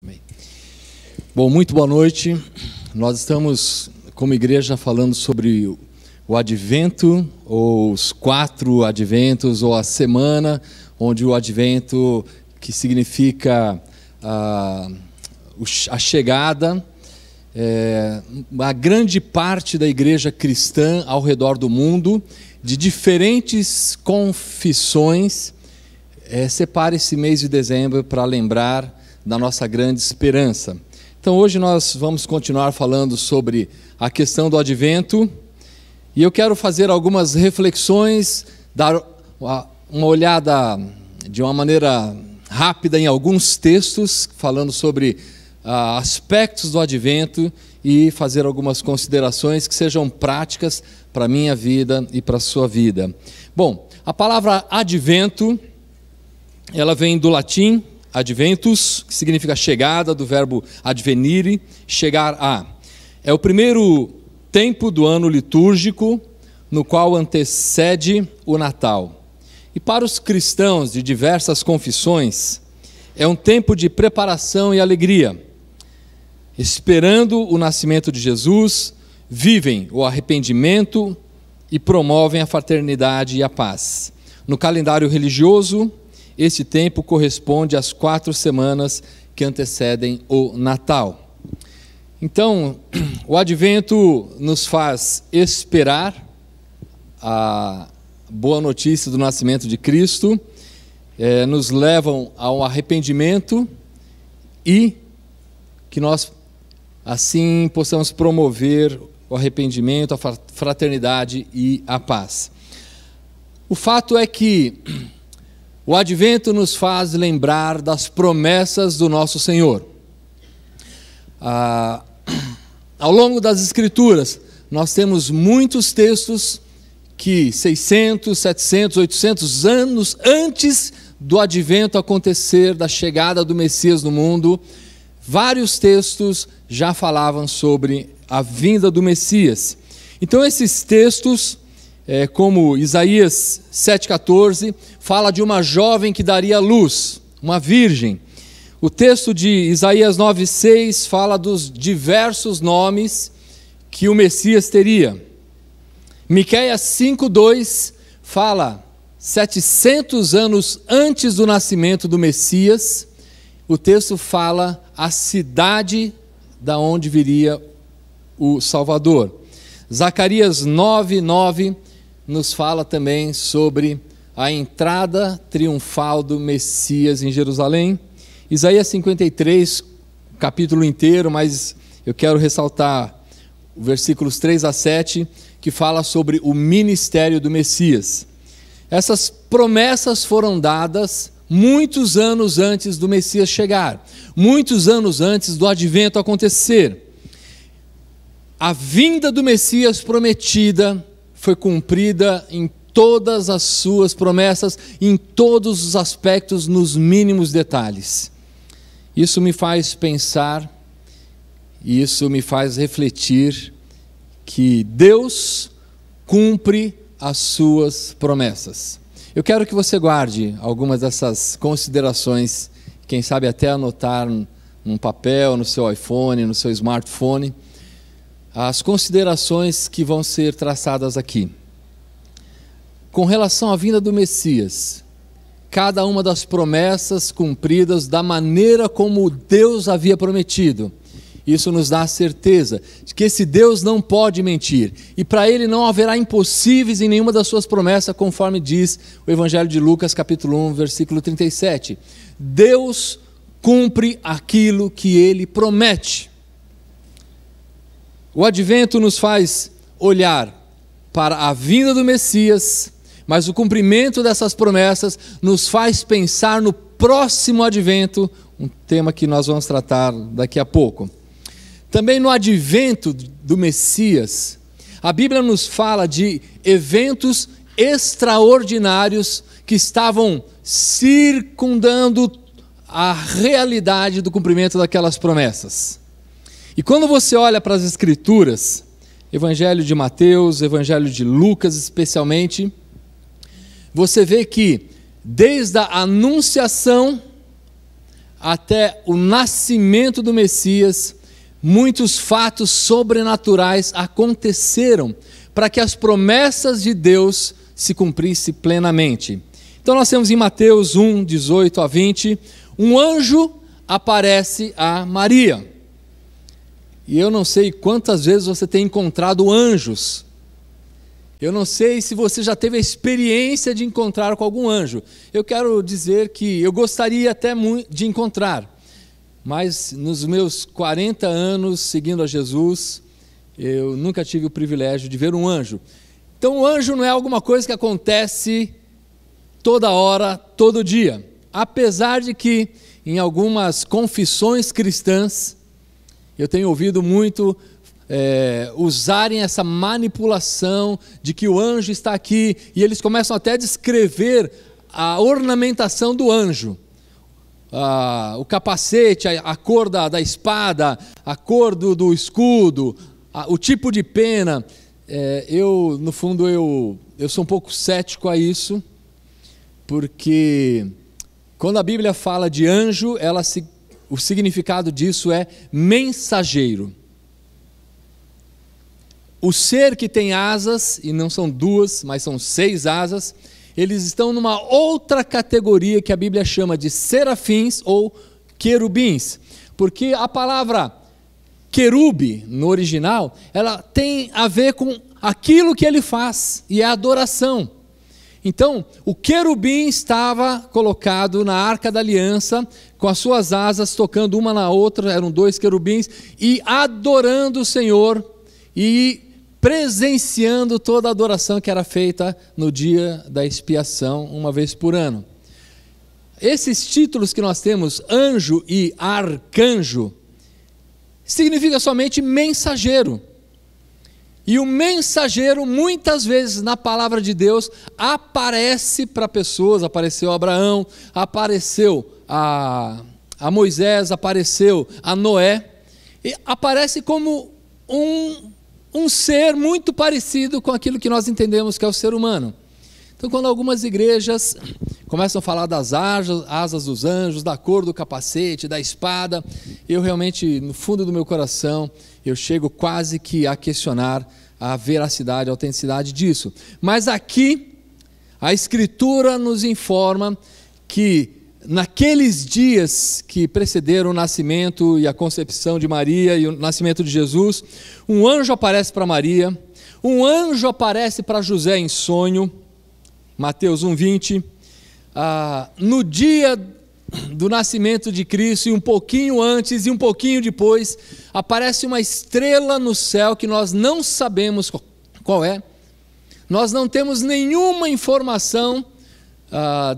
Amém. Bom, muito boa noite. Nós estamos, como igreja, falando sobre o Advento, ou os 4 Adventos, ou a semana, onde o Advento, que significa a chegada, a grande parte da igreja cristã ao redor do mundo, de diferentes confissões, separa esse mês de dezembro para lembrar da nossa grande esperança. Então hoje nós vamos continuar falando sobre a questão do Advento, e eu quero fazer algumas reflexões, dar uma olhada de uma maneira rápida em alguns textos, falando sobre aspectos do Advento, e fazer algumas considerações que sejam práticas para a minha vida e para a sua vida. Bom, a palavra Advento, ela vem do latim adventus, que significa chegada, do verbo advenire, chegar a. É o primeiro tempo do ano litúrgico, no qual antecede o Natal. E para os cristãos de diversas confissões, é um tempo de preparação e alegria. Esperando o nascimento de Jesus, vivem o arrependimento e promovem a fraternidade e a paz. No calendário religioso, esse tempo corresponde às 4 semanas que antecedem o Natal. Então, o Advento nos faz esperar a boa notícia do nascimento de Cristo, nos levam ao arrependimento e que nós, assim, possamos promover o arrependimento, a fraternidade e a paz. O fato é que o Advento nos faz lembrar das promessas do nosso Senhor. Ao longo das Escrituras, nós temos muitos textos que 600, 700, 800 anos antes do Advento acontecer, da chegada do Messias no mundo, vários textos já falavam sobre a vinda do Messias. Então esses textos, como Isaías 7,14, fala de uma jovem que daria luz, uma virgem. O texto de Isaías 9,6 fala dos diversos nomes que o Messias teria. Miqueias 5,2 fala 700 anos antes do nascimento do Messias. O texto fala a cidade da onde viria o Salvador. Zacarias 9,9 nos fala também sobre a entrada triunfal do Messias em Jerusalém. Isaías 53, capítulo inteiro, mas eu quero ressaltar versículos 3 a 7, que fala sobre o ministério do Messias. Essas promessas foram dadas muitos anos antes do Messias chegar, muitos anos antes do Advento acontecer. A vinda do Messias prometida foi cumprida em todas as suas promessas, em todos os aspectos, nos mínimos detalhes. Isso me faz pensar, isso me faz refletir que Deus cumpre as suas promessas. Eu quero que você guarde algumas dessas considerações, quem sabe até anotar num papel, no seu iPhone, no seu smartphone, as considerações que vão ser traçadas aqui. Com relação à vinda do Messias, cada uma das promessas cumpridas da maneira como Deus havia prometido, isso nos dá a certeza de que esse Deus não pode mentir, e para Ele não haverá impossíveis em nenhuma das suas promessas, conforme diz o Evangelho de Lucas, capítulo 1, versículo 37. Deus cumpre aquilo que Ele promete. O Advento nos faz olhar para a vinda do Messias, mas o cumprimento dessas promessas nos faz pensar no próximo Advento, um tema que nós vamos tratar daqui a pouco. Também no Advento do Messias, a Bíblia nos fala de eventos extraordinários que estavam circundando a realidade do cumprimento daquelas promessas. E quando você olha para as Escrituras, Evangelho de Mateus, Evangelho de Lucas especialmente, você vê que desde a anunciação até o nascimento do Messias, muitos fatos sobrenaturais aconteceram para que as promessas de Deus se cumprissem plenamente. Então nós temos em Mateus 1, 18 a 20, um anjo aparece a Maria. E eu não sei quantas vezes você tem encontrado anjos. Eu não sei se você já teve a experiência de encontrar com algum anjo. Eu quero dizer que eu gostaria até muito de encontrar, mas nos meus 40 anos seguindo a Jesus, eu nunca tive o privilégio de ver um anjo. Então o anjo não é alguma coisa que acontece toda hora, todo dia. Apesar de que em algumas confissões cristãs, eu tenho ouvido muito usarem essa manipulação de que o anjo está aqui, e eles começam até a descrever a ornamentação do anjo, o capacete, a cor da espada, a cor do escudo, o tipo de pena. No fundo, eu sou um pouco cético a isso, porque quando a Bíblia fala de anjo, o significado disso é mensageiro. O ser que tem asas, e não são 2, mas são 6 asas, eles estão numa outra categoria que a Bíblia chama de serafins ou querubins, porque a palavra querube, no original, ela tem a ver com aquilo que ele faz, e é adoração. Então, o querubim estava colocado na Arca da Aliança, com as suas asas tocando uma na outra, eram 2 querubins, e adorando o Senhor, e presenciando toda a adoração que era feita no dia da expiação, uma vez por ano. Esses títulos que nós temos, anjo e arcanjo, significa somente mensageiro. E o mensageiro, muitas vezes na palavra de Deus, aparece para pessoas, apareceu a Abraão, apareceu a Moisés, apareceu a Noé, e aparece como um ser muito parecido com aquilo que nós entendemos que é o ser humano. Então, quando algumas igrejas começam a falar das asas dos anjos, da cor do capacete, da espada, eu realmente, no fundo do meu coração, eu chego quase que a questionar a veracidade, a autenticidade disso. Mas aqui, a Escritura nos informa que naqueles dias que precederam o nascimento e a concepção de Maria e o nascimento de Jesus, um anjo aparece para Maria, um anjo aparece para José em sonho, Mateus 1:20, no dia do nascimento de Cristo, e um pouquinho antes e um pouquinho depois, aparece uma estrela no céu que nós não sabemos qual é, nós não temos nenhuma informação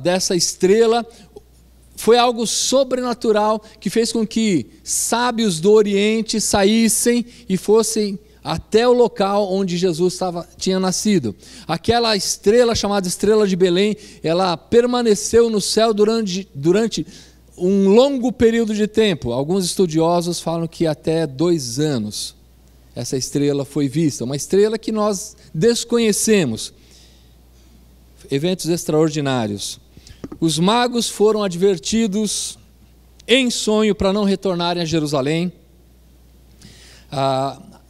dessa estrela. Foi algo sobrenatural que fez com que sábios do Oriente saíssem e fossem até o local onde Jesus tinha nascido. Aquela estrela chamada Estrela de Belém, ela permaneceu no céu durante um longo período de tempo. Alguns estudiosos falam que até 2 anos essa estrela foi vista, uma estrela que nós desconhecemos. Eventos extraordinários. Os magos foram advertidos em sonho para não retornarem a Jerusalém.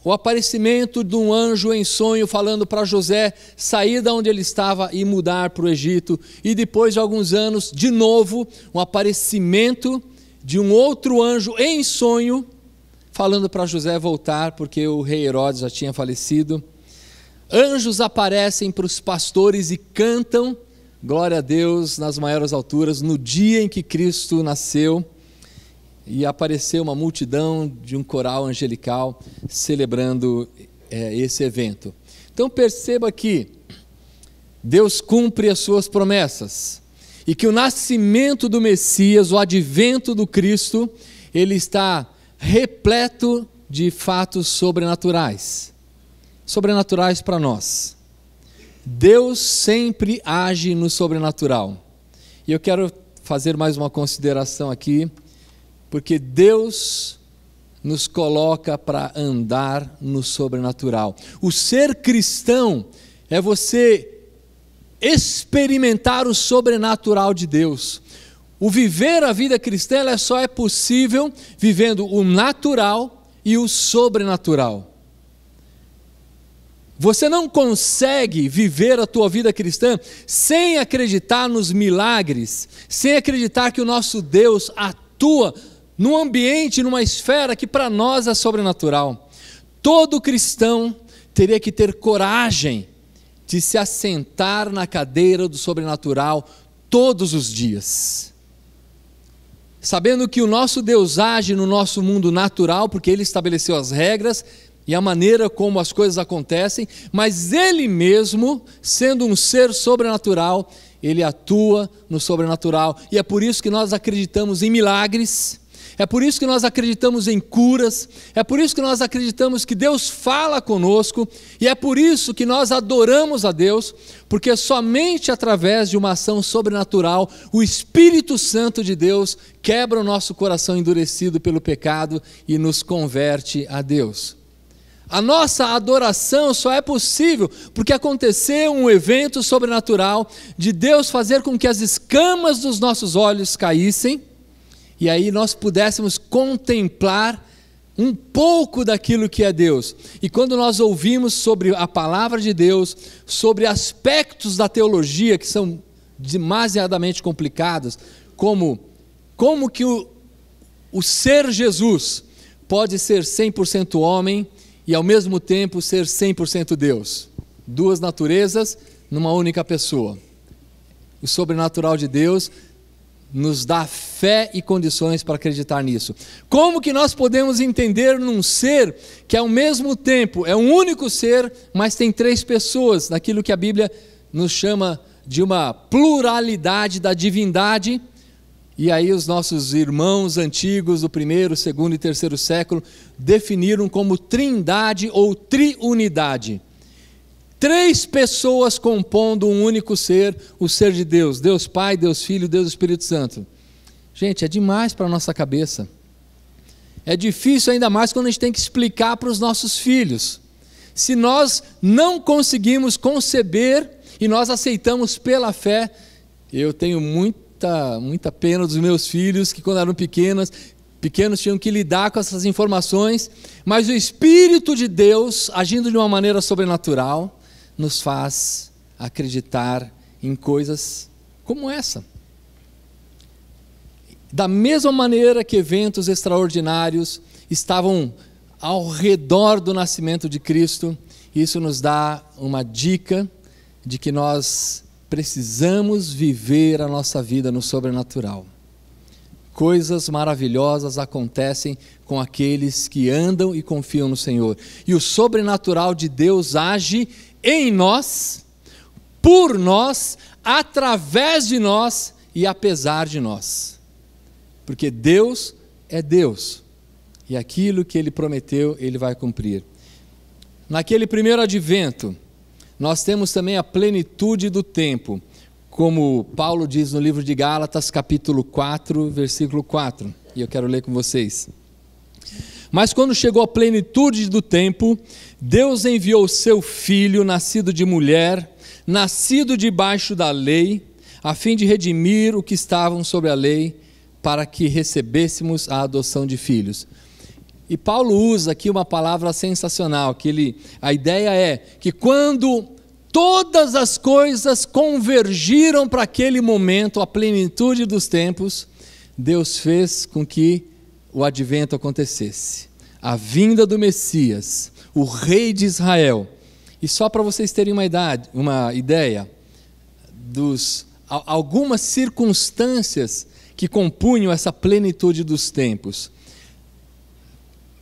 O aparecimento de um anjo em sonho falando para José sair de onde ele estava e mudar para o Egito. E depois de alguns anos, de novo, um aparecimento de um outro anjo em sonho falando para José voltar, porque o rei Herodes já tinha falecido. Anjos aparecem para os pastores e cantam glória a Deus nas maiores alturas, no dia em que Cristo nasceu, e apareceu uma multidão de um coral angelical celebrando esse evento. Então perceba que Deus cumpre as suas promessas, e que o nascimento do Messias, o advento do Cristo, ele está repleto de fatos sobrenaturais para nós. Deus sempre age no sobrenatural. E eu quero fazer mais uma consideração aqui, porque Deus nos coloca para andar no sobrenatural. O ser cristão é você experimentar o sobrenatural de Deus. O viver a vida cristã ela só é possível vivendo o natural e o sobrenatural. Você não consegue viver a tua vida cristã sem acreditar nos milagres, sem acreditar que o nosso Deus atua num ambiente, numa esfera que para nós é sobrenatural. Todo cristão teria que ter coragem de se assentar na cadeira do sobrenatural todos os dias, sabendo que o nosso Deus age no nosso mundo natural, porque Ele estabeleceu as regras e a maneira como as coisas acontecem, mas Ele mesmo, sendo um ser sobrenatural, Ele atua no sobrenatural, e é por isso que nós acreditamos em milagres, é por isso que nós acreditamos em curas, é por isso que nós acreditamos que Deus fala conosco, e é por isso que nós adoramos a Deus, porque somente através de uma ação sobrenatural, o Espírito Santo de Deus quebra o nosso coração endurecido pelo pecado e nos converte a Deus. A nossa adoração só é possível porque aconteceu um evento sobrenatural de Deus fazer com que as escamas dos nossos olhos caíssem, e aí nós pudéssemos contemplar um pouco daquilo que é Deus. E quando nós ouvimos sobre a palavra de Deus, sobre aspectos da teologia que são demasiadamente complicados, como que o ser Jesus pode ser 100% homem e ao mesmo tempo ser 100% Deus. Duas naturezas numa única pessoa. O sobrenatural de Deus nos dá fé e condições para acreditar nisso. Como que nós podemos entender num ser que ao mesmo tempo é um único ser, mas tem três pessoas, naquilo que a Bíblia nos chama de uma pluralidade da divindade, e aí os nossos irmãos antigos do primeiro, segundo e terceiro século definiram como trindade ou triunidade. Três pessoas compondo um único ser, o ser de Deus, Deus Pai, Deus Filho, Deus Espírito Santo. Gente, é demais para a nossa cabeça. É difícil ainda mais quando a gente tem que explicar para os nossos filhos. Se nós não conseguimos conceber e nós aceitamos pela fé, eu tenho muita pena dos meus filhos que quando eram pequenos tinham que lidar com essas informações, mas o Espírito de Deus, agindo de uma maneira sobrenatural, nos faz acreditar em coisas como essa. Da mesma maneira que eventos extraordinários estavam ao redor do nascimento de Cristo, isso nos dá uma dica de que nós precisamos viver a nossa vida no sobrenatural. Coisas maravilhosas acontecem com aqueles que andam e confiam no Senhor. E o sobrenatural de Deus age em nós, por nós, através de nós e apesar de nós. Porque Deus é Deus. E aquilo que Ele prometeu, Ele vai cumprir. Naquele primeiro advento, nós temos também a plenitude do tempo. Como Paulo diz no livro de Gálatas, capítulo 4, versículo 4. E eu quero ler com vocês. Mas quando chegou a plenitude do tempo, Deus enviou o seu Filho, nascido de mulher, nascido debaixo da lei, a fim de redimir o que estavam sob a lei, para que recebêssemos a adoção de filhos. E Paulo usa aqui uma palavra sensacional, a ideia é que quando todas as coisas convergiram para aquele momento, a plenitude dos tempos, Deus fez com que o advento acontecesse. A vinda do Messias, o rei de Israel. E só para vocês terem uma ideia algumas circunstâncias que compunham essa plenitude dos tempos.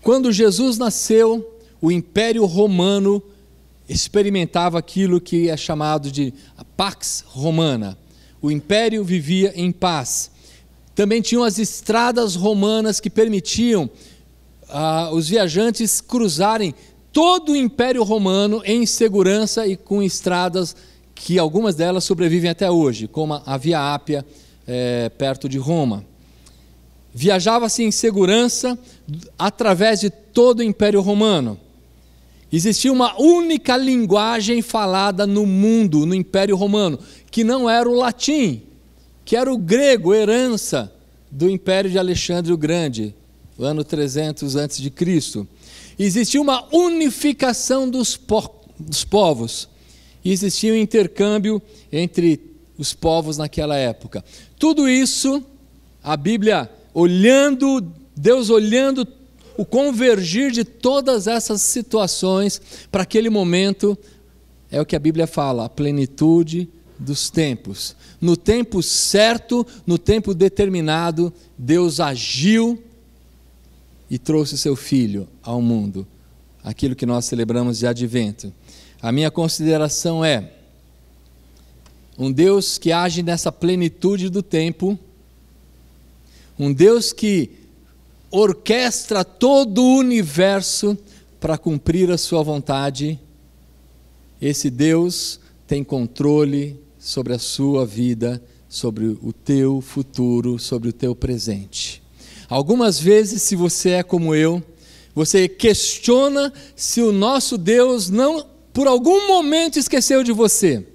Quando Jesus nasceu, o Império Romano experimentava aquilo que é chamado de Pax Romana. O Império vivia em paz. Também tinham as estradas romanas que permitiam os viajantes cruzarem todo o Império Romano em segurança e com estradas que algumas delas sobrevivem até hoje, como a Via Ápia, perto de Roma. Viajava-se em segurança através de todo o Império Romano. Existia uma única linguagem falada no mundo, no Império Romano, que não era o latim, que era o grego, herança do Império de Alexandre o Grande, no ano 300 a.C. Existia uma unificação dos povos, e existia um intercâmbio entre os povos naquela época. Tudo isso, a Bíblia olhando, Deus olhando o convergir de todas essas situações para aquele momento, é o que a Bíblia fala, a plenitude dos tempos. No tempo certo, no tempo determinado, Deus agiu e trouxe o seu Filho ao mundo, aquilo que nós celebramos de Advento. A minha consideração é, um Deus que age nessa plenitude do tempo, um Deus que orquestra todo o universo para cumprir a sua vontade. Esse Deus tem controle sobre a sua vida, sobre o teu futuro, sobre o teu presente. Algumas vezes, se você é como eu, você questiona se o nosso Deus não, por algum momento, esqueceu de você.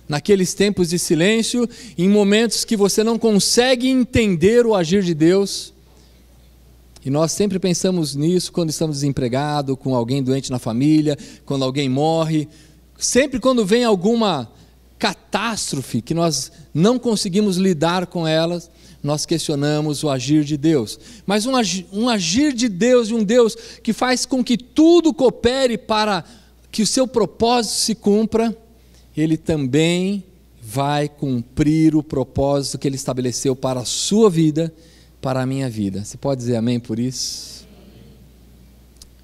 Naqueles tempos de silêncio, em momentos que você não consegue entender o agir de Deus. E nós sempre pensamos nisso quando estamos desempregados, com alguém doente na família, quando alguém morre. Sempre quando vem alguma catástrofe que nós não conseguimos lidar com elas, nós questionamos o agir de Deus. Mas um agir de Deus, de um Deus que faz com que tudo coopere para que o seu propósito se cumpra, Ele também vai cumprir o propósito que Ele estabeleceu para a sua vida, para a minha vida. Você pode dizer amém por isso?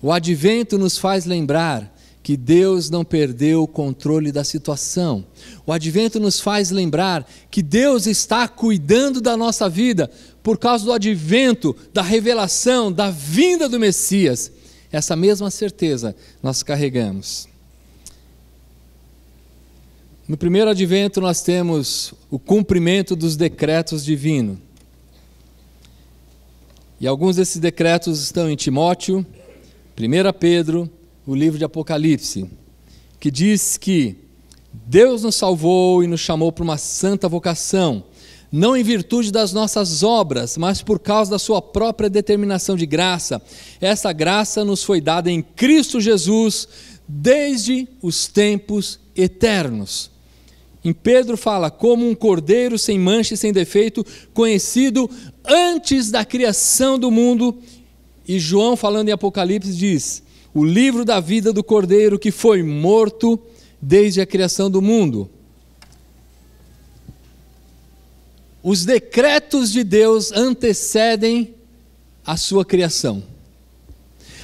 O advento nos faz lembrar que Deus não perdeu o controle da situação. O advento nos faz lembrar que Deus está cuidando da nossa vida por causa do advento, da revelação, da vinda do Messias. Essa mesma certeza nós carregamos. No primeiro advento nós temos o cumprimento dos decretos divinos. E alguns desses decretos estão em Timóteo, 1 Pedro, o livro de Apocalipse, que diz que Deus nos salvou e nos chamou para uma santa vocação, não em virtude das nossas obras, mas por causa da sua própria determinação de graça. Essa graça nos foi dada em Cristo Jesus desde os tempos eternos. Em Pedro fala, como um cordeiro sem mancha e sem defeito, conhecido antes da criação do mundo. E João, falando em Apocalipse, diz, o livro da vida do cordeiro que foi morto desde a criação do mundo. Os decretos de Deus antecedem a sua criação.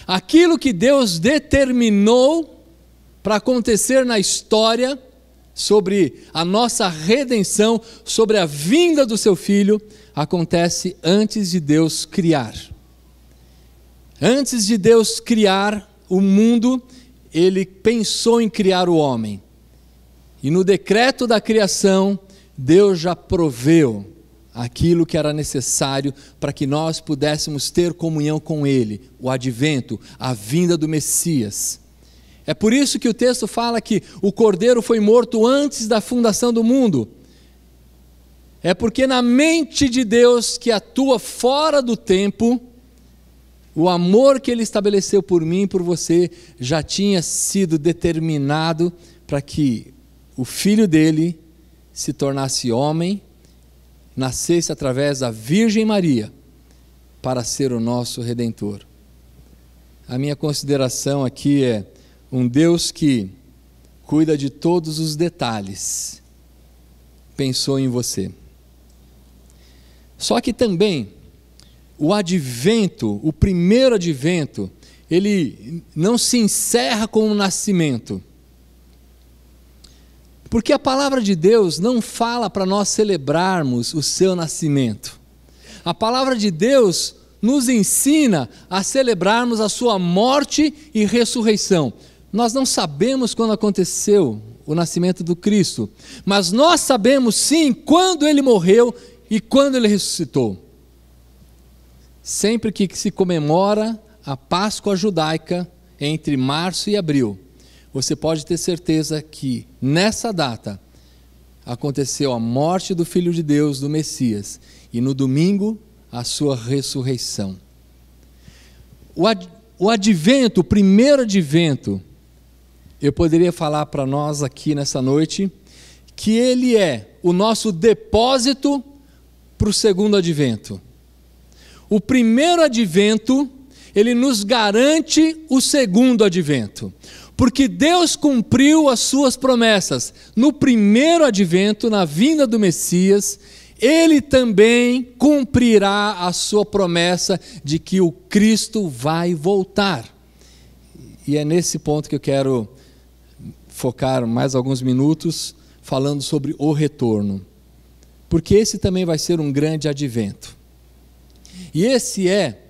Aquilo que Deus determinou para acontecer na história, sobre a nossa redenção, sobre a vinda do seu Filho, acontece antes de Deus criar. Antes de Deus criar o mundo, Ele pensou em criar o homem. E no decreto da criação, Deus já proveu aquilo que era necessário para que nós pudéssemos ter comunhão com Ele, o advento, a vinda do Messias. É por isso que o texto fala que o cordeiro foi morto antes da fundação do mundo. É porque na mente de Deus, que atua fora do tempo, o amor que Ele estabeleceu por mim e por você já tinha sido determinado para que o Filho dele se tornasse homem, nascesse através da Virgem Maria, para ser o nosso Redentor. A minha consideração aqui é um Deus que cuida de todos os detalhes, pensou em você. Só que também, o advento, o primeiro advento, ele não se encerra com o nascimento. Porque a palavra de Deus não fala para nós celebrarmos o seu nascimento. A palavra de Deus nos ensina a celebrarmos a sua morte e ressurreição. Nós não sabemos quando aconteceu o nascimento do Cristo, mas nós sabemos sim quando Ele morreu e quando Ele ressuscitou. Sempre que se comemora a Páscoa judaica, entre março e abril, você pode ter certeza que nessa data, aconteceu a morte do Filho de Deus, do Messias, e no domingo a sua ressurreição. O advento, o primeiro advento, eu poderia falar para nós aqui nessa noite, que ele é o nosso depósito para o segundo advento. O primeiro advento, ele nos garante o segundo advento, porque Deus cumpriu as suas promessas. No primeiro advento, na vinda do Messias, ele também cumprirá a sua promessa de que o Cristo vai voltar. E é nesse ponto que eu quero focar mais alguns minutos, falando sobre o retorno, porque esse também vai ser um grande advento. E esse é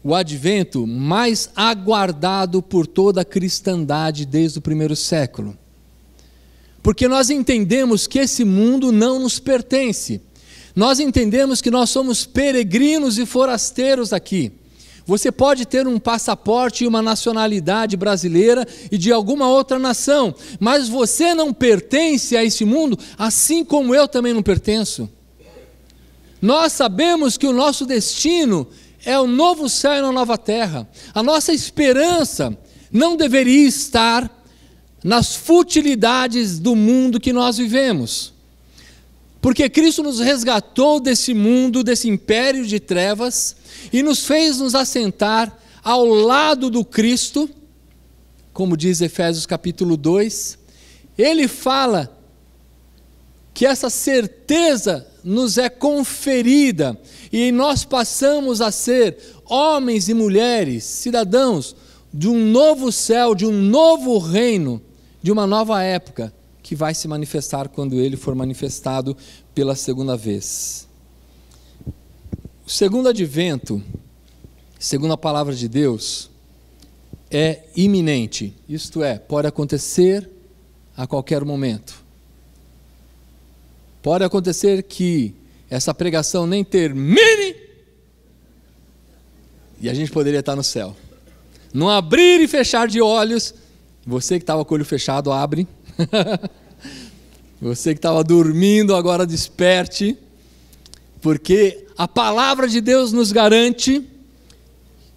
o advento mais aguardado por toda a cristandade desde o primeiro século, porque nós entendemos que esse mundo não nos pertence. Nós entendemos que nós somos peregrinos e forasteiros aqui. Você pode ter um passaporte e uma nacionalidade brasileira e de alguma outra nação, mas você não pertence a esse mundo, assim como eu também não pertenço. Nós sabemos que o nosso destino é o novo céu e a nova terra. A nossa esperança não deveria estar nas futilidades do mundo que nós vivemos, porque Cristo nos resgatou desse mundo, desse império de trevas, e nos fez nos assentar ao lado do Cristo, como diz Efésios capítulo 2. Ele fala que essa certeza nos é conferida, e nós passamos a ser homens e mulheres, cidadãos de um novo céu, de um novo reino, de uma nova época, que vai se manifestar quando ele for manifestado pela segunda vez. O segundo advento, segundo a palavra de Deus, é iminente, isto é, pode acontecer a qualquer momento. Pode acontecer que essa pregação nem termine e a gente poderia estar no céu. Não abrir e fechar de olhos, você que estava com o olho fechado, abre. Você que estava dormindo, agora desperte, porque a palavra de Deus nos garante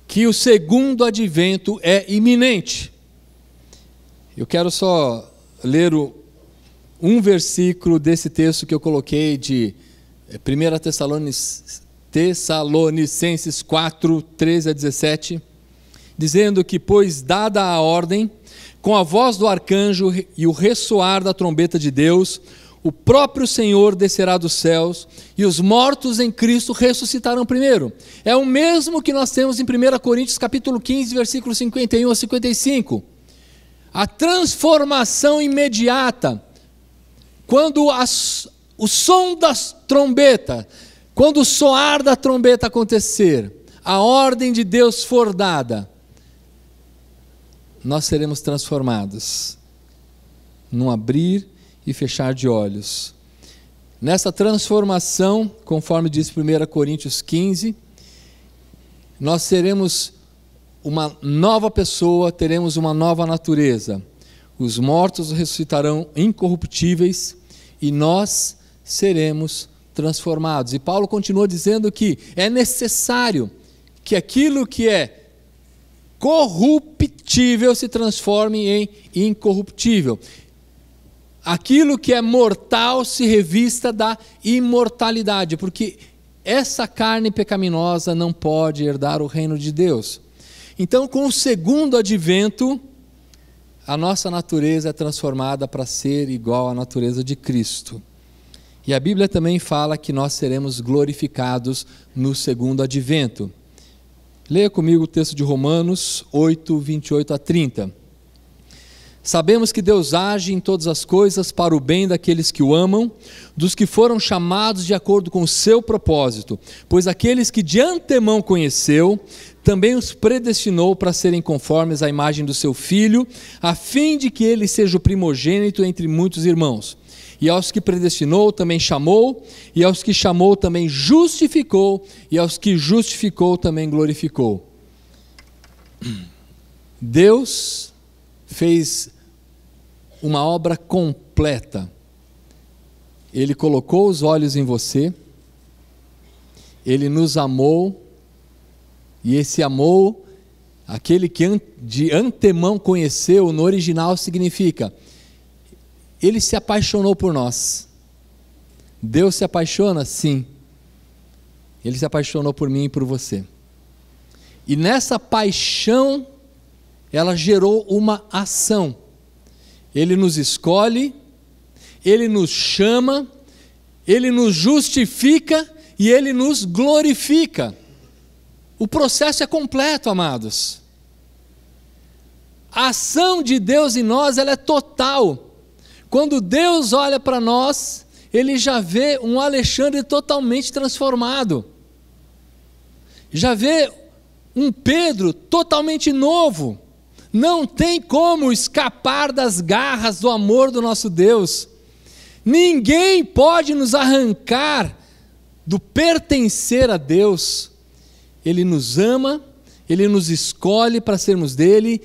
que o segundo advento é iminente. Eu quero só ler um versículo desse texto que eu coloquei de 1 Tessalonicenses 4, 13 a 17, dizendo que, pois dada a ordem, com a voz do arcanjo e o ressoar da trombeta de Deus, o próprio Senhor descerá dos céus, e os mortos em Cristo ressuscitarão primeiro. É o mesmo que nós temos em 1 Coríntios capítulo 15, versículos 51 a 55. A transformação imediata, quando o som da trombeta, quando o soar da trombeta acontecer, a ordem de Deus for dada, nós seremos transformados, num abrir e fechar de olhos. Nessa transformação, conforme diz 1 Coríntios 15, nós seremos uma nova pessoa, teremos uma nova natureza. Os mortos ressuscitarão incorruptíveis e nós seremos transformados. E Paulo continua dizendo que é necessário que aquilo que é corruptível se transforme em incorruptível. Aquilo que é mortal se revista da imortalidade, porque essa carne pecaminosa não pode herdar o reino de Deus. Então, com o segundo advento, a nossa natureza é transformada para ser igual à natureza de Cristo. E a Bíblia também fala que nós seremos glorificados no segundo advento. Leia comigo o texto de Romanos 8, 28 a 30. Sabemos que Deus age em todas as coisas para o bem daqueles que o amam, dos que foram chamados de acordo com o seu propósito, pois aqueles que de antemão conheceu, também os predestinou para serem conformes à imagem do seu Filho, a fim de que ele seja o primogênito entre muitos irmãos. E aos que predestinou também chamou, e aos que chamou também justificou, e aos que justificou também glorificou. Deus fez uma obra completa. Ele colocou os olhos em você, Ele nos amou, e esse amor, aquele que de antemão conheceu, no original significa, Ele se apaixonou por nós. Deus se apaixona? Sim. Ele se apaixonou por mim e por você. E nessa paixão, ela gerou uma ação. Ele nos escolhe, Ele nos chama, Ele nos justifica e Ele nos glorifica. O processo é completo, amados. A ação de Deus em nós, ela é total. Quando Deus olha para nós, Ele já vê um Alexandre totalmente transformado. Já vê um Pedro totalmente novo. Não tem como escapar das garras do amor do nosso Deus. Ninguém pode nos arrancar do pertencer a Deus. Ele nos ama, Ele nos escolhe para sermos dele,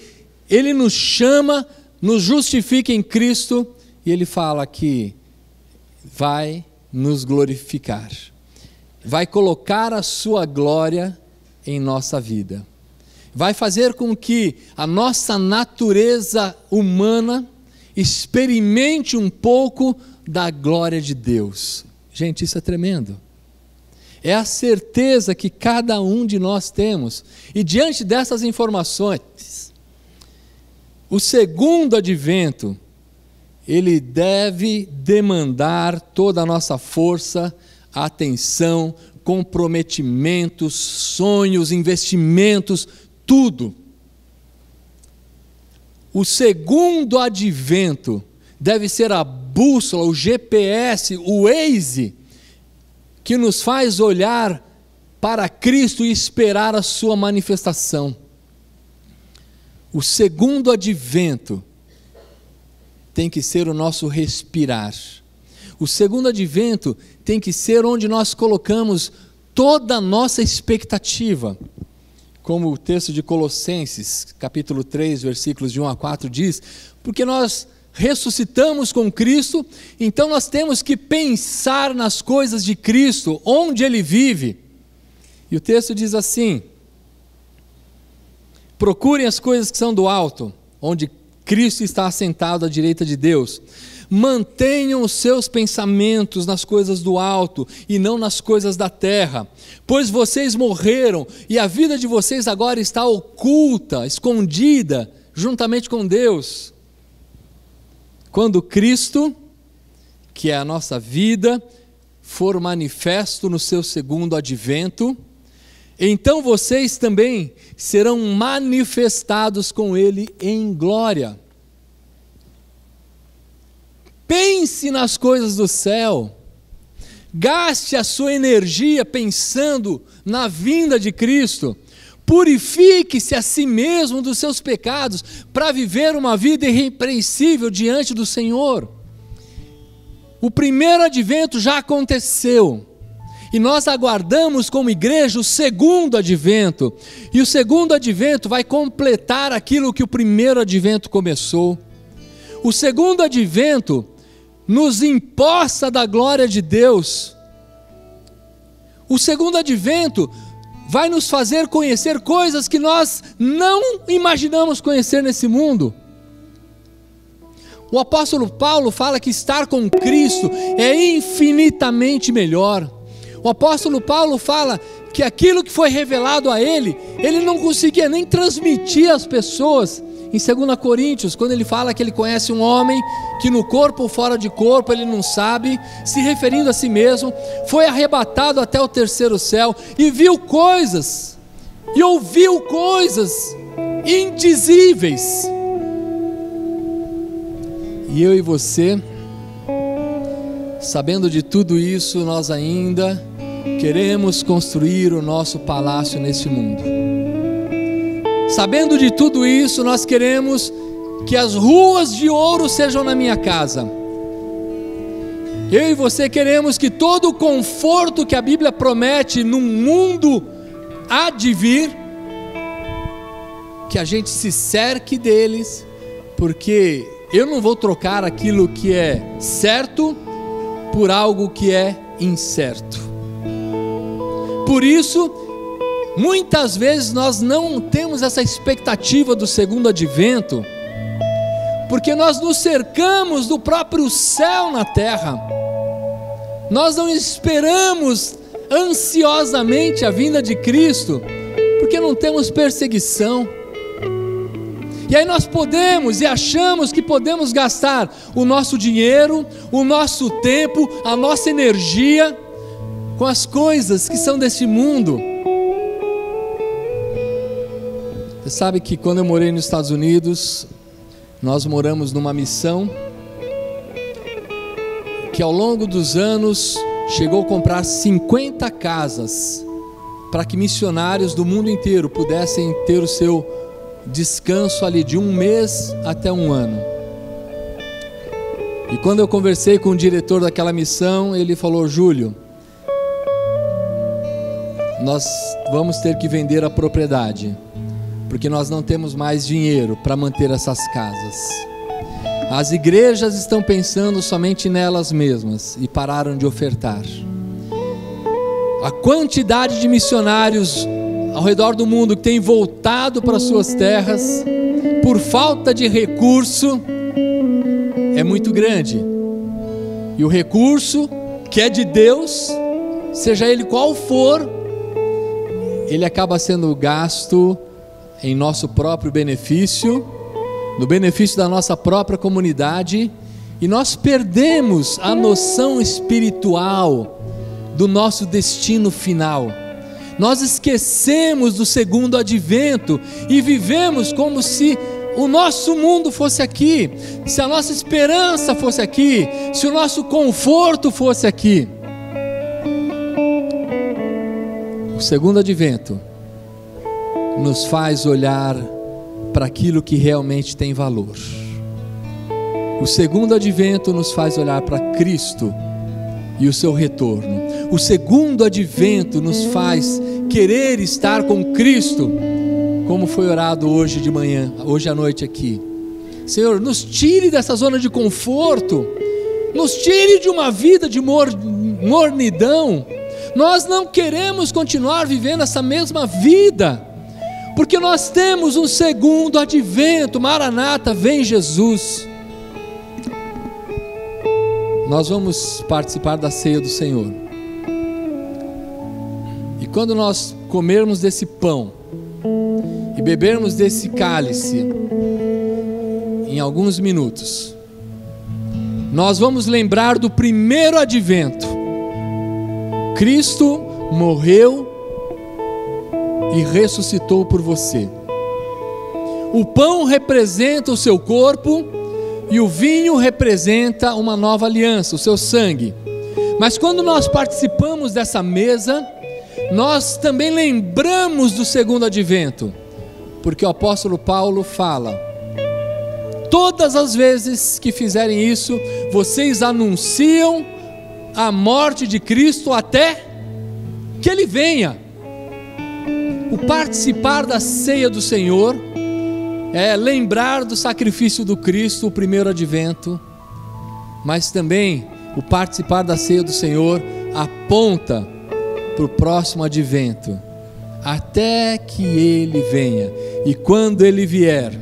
Ele nos chama, nos justifica em Cristo, e Ele fala que vai nos glorificar, vai colocar a sua glória em nossa vida, vai fazer com que a nossa natureza humana experimente um pouco da glória de Deus. Gente, isso é tremendo. É a certeza que cada um de nós temos. E diante dessas informações, o segundo advento, ele deve demandar toda a nossa força, atenção, comprometimentos, sonhos, investimentos, tudo. O segundo advento deve ser a bússola, o GPS, o Waze, que nos faz olhar para Cristo e esperar a sua manifestação. O segundo advento tem que ser o nosso respirar. O segundo advento tem que ser onde nós colocamos toda a nossa expectativa. Como o texto de Colossenses, capítulo 3, versículos de 1 a 4 diz, porque nós ressuscitamos com Cristo, então nós temos que pensar nas coisas de Cristo, onde Ele vive. E o texto diz assim: procurem as coisas que são do alto, onde Cristo está assentado à direita de Deus. Mantenham os seus pensamentos nas coisas do alto e não nas coisas da terra, pois vocês morreram e a vida de vocês agora está oculta, escondida, juntamente com Deus. Quando Cristo, que é a nossa vida, for manifesto no seu segundo advento, então vocês também serão manifestados com Ele em glória. Pense nas coisas do céu, gaste a sua energia pensando na vinda de Cristo, purifique-se a si mesmo dos seus pecados, para viver uma vida irrepreensível diante do Senhor. O primeiro advento já aconteceu, e nós aguardamos como igreja o segundo advento, e o segundo advento vai completar aquilo que o primeiro advento começou. O segundo advento nos imposta da glória de Deus. O segundo advento vai nos fazer conhecer coisas que nós não imaginamos conhecer nesse mundo. O apóstolo Paulo fala que estar com Cristo é infinitamente melhor. O apóstolo Paulo fala que aquilo que foi revelado a ele não conseguia nem transmitir às pessoas. Em 2 Coríntios, quando ele fala que ele conhece um homem que no corpo ou fora de corpo ele não sabe, se referindo a si mesmo, foi arrebatado até o terceiro céu e viu coisas, e ouviu coisas indizíveis. E eu e você, sabendo de tudo isso, nós ainda queremos construir o nosso palácio neste mundo. Sabendo de tudo isso, nós queremos que as ruas de ouro sejam na minha casa. Eu e você queremos que todo o conforto que a Bíblia promete num mundo há de vir, que a gente se cerque deles, porque eu não vou trocar aquilo que é certo por algo que é incerto. Por isso, muitas vezes nós não temos essa expectativa do segundo advento, porque nós nos cercamos do próprio céu na terra. Nós não esperamos ansiosamente a vinda de Cristo, porque não temos perseguição. E aí nós podemos e achamos que podemos gastar o nosso dinheiro, o nosso tempo, a nossa energia com as coisas que são desse mundo. Você sabe que quando eu morei nos Estados Unidos, nós moramos numa missão que ao longo dos anos chegou a comprar 50 casas para que missionários do mundo inteiro pudessem ter o seu descanso ali de 1 mês até 1 ano. E quando eu conversei com o diretor daquela missão, ele falou: Júlio, nós vamos ter que vender a propriedade, porque nós não temos mais dinheiro para manter essas casas. As igrejas estão pensando somente nelas mesmas e pararam de ofertar. A quantidade de missionários ao redor do mundo que têm voltado para suas terras por falta de recurso é muito grande. E o recurso que é de Deus, seja ele qual for, ele acaba sendo gasto em nosso próprio benefício, no benefício da nossa própria comunidade, e nós perdemos a noção espiritual do nosso destino final. Nós esquecemos do segundo advento e vivemos como se o nosso mundo fosse aqui, se a nossa esperança fosse aqui, se o nosso conforto fosse aqui. O segundo advento nos faz olhar para aquilo que realmente tem valor. O segundo advento nos faz olhar para Cristo e o seu retorno. O segundo advento nos faz querer estar com Cristo, como foi orado hoje de manhã, hoje à noite aqui. Senhor, nos tire dessa zona de conforto, nos tire de uma vida de mornidão. Nós não queremos continuar vivendo essa mesma vida, porque nós temos um segundo advento. Maranata, vem Jesus. Nós vamos participar da ceia do Senhor, e quando nós comermos desse pão e bebermos desse cálice, em alguns minutos, nós vamos lembrar do primeiro advento. Cristo morreu e ressuscitou por você. O pão representa o seu corpo e o vinho representa uma nova aliança, o seu sangue. Mas quando nós participamos dessa mesa, nós também lembramos do segundo advento, porque o apóstolo Paulo fala: todas as vezes que fizerem isso, vocês anunciam a morte de Cristo até que Ele venha. O participar da ceia do Senhor é lembrar do sacrifício do Cristo, o primeiro advento, mas também o participar da ceia do Senhor aponta para o próximo advento, até que Ele venha. E quando Ele vier,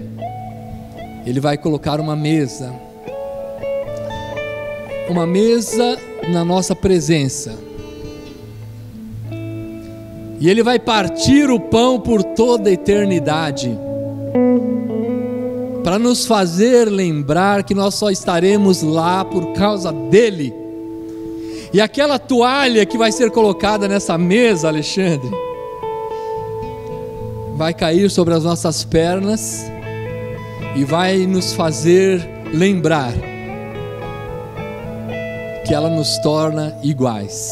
Ele vai colocar uma mesa na nossa presença, e Ele vai partir o pão por toda a eternidade, para nos fazer lembrar que nós só estaremos lá por causa dEle. E aquela toalha que vai ser colocada nessa mesa, Alexandre, vai cair sobre as nossas pernas e vai nos fazer lembrar que ela nos torna iguais.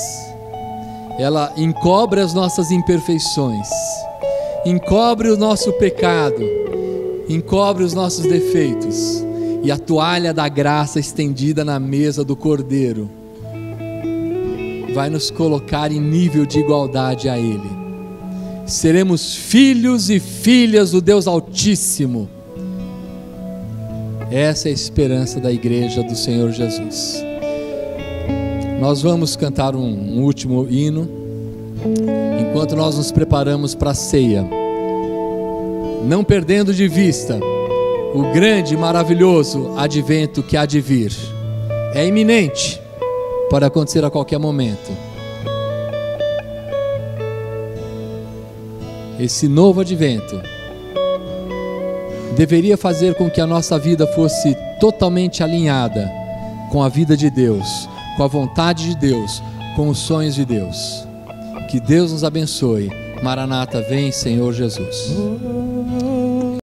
Ela encobre as nossas imperfeições, encobre o nosso pecado, encobre os nossos defeitos, e a toalha da graça estendida na mesa do Cordeiro vai nos colocar em nível de igualdade a Ele. Seremos filhos e filhas do Deus Altíssimo. Essa é a esperança da igreja do Senhor Jesus. Nós vamos cantar um último hino, enquanto nós nos preparamos para a ceia, não perdendo de vista o grande e maravilhoso advento que há de vir. É iminente, pode acontecer a qualquer momento. Esse novo advento deveria fazer com que a nossa vida fosse totalmente alinhada com a vida de Deus, com a vontade de Deus, com os sonhos de Deus. Que Deus nos abençoe. Maranata, vem, Senhor Jesus.